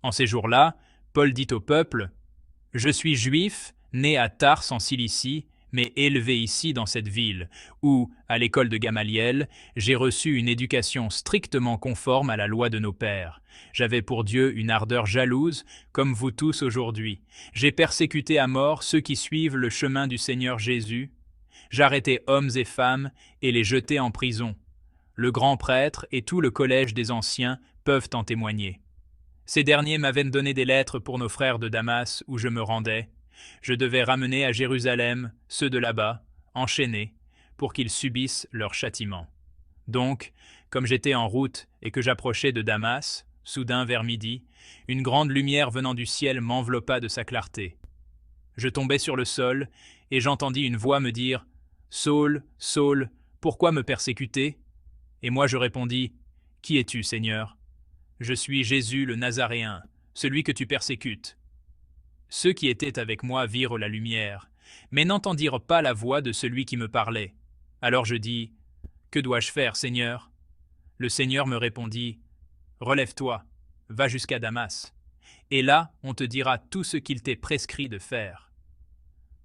En ces jours-là, Paul dit au peuple: Je suis juif, né à Tars en Cilicie, mais élevé ici dans cette ville, où, à l'école de Gamaliel, j'ai reçu une éducation strictement conforme à la loi de nos pères. J'avais pour Dieu une ardeur jalouse, comme vous tous aujourd'hui. J'ai persécuté à mort ceux qui suivent le chemin du Seigneur Jésus. J'arrêtai hommes et femmes et les jetai en prison. Le grand prêtre et tout le collège des anciens peuvent en témoigner. Ces derniers m'avaient donné des lettres pour nos frères de Damas où je me rendais. Je devais ramener à Jérusalem ceux de là-bas, enchaînés, pour qu'ils subissent leur châtiment. Donc, comme j'étais en route et que j'approchais de Damas, soudain vers midi, une grande lumière venant du ciel m'enveloppa de sa clarté. Je tombai sur le sol, et j'entendis une voix me dire: Saul, Saul, pourquoi me persécuter? Et moi je répondis: Qui es-tu, Seigneur? Je suis Jésus le Nazaréen, celui que tu persécutes. Ceux qui étaient avec moi virent la lumière, mais n'entendirent pas la voix de celui qui me parlait. Alors je dis: Que dois-je faire, Seigneur? Le Seigneur me répondit: Relève-toi, va jusqu'à Damas, et là on te dira tout ce qu'il t'est prescrit de faire.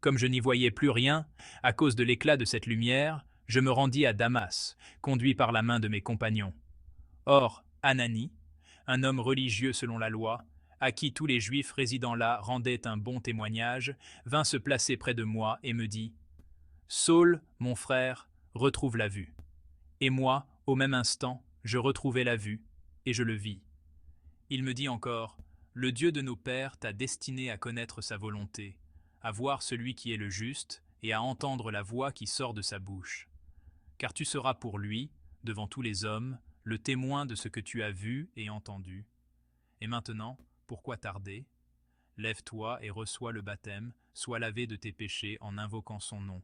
Comme je n'y voyais plus rien, à cause de l'éclat de cette lumière, je me rendis à Damas, conduit par la main de mes compagnons. Or, Anani, un homme religieux selon la loi, à qui tous les Juifs résidant là rendaient un bon témoignage, vint se placer près de moi et me dit: Saul, mon frère, retrouve la vue. Et moi, au même instant, je retrouvai la vue, et je le vis. Il me dit encore: Le Dieu de nos pères t'a destiné à connaître sa volonté, à voir celui qui est le juste, et à entendre la voix qui sort de sa bouche. Car tu seras pour lui, devant tous les hommes, le témoin de ce que tu as vu et entendu. Et maintenant, pourquoi tarder? Lève-toi et reçois le baptême, sois lavé de tes péchés en invoquant son nom.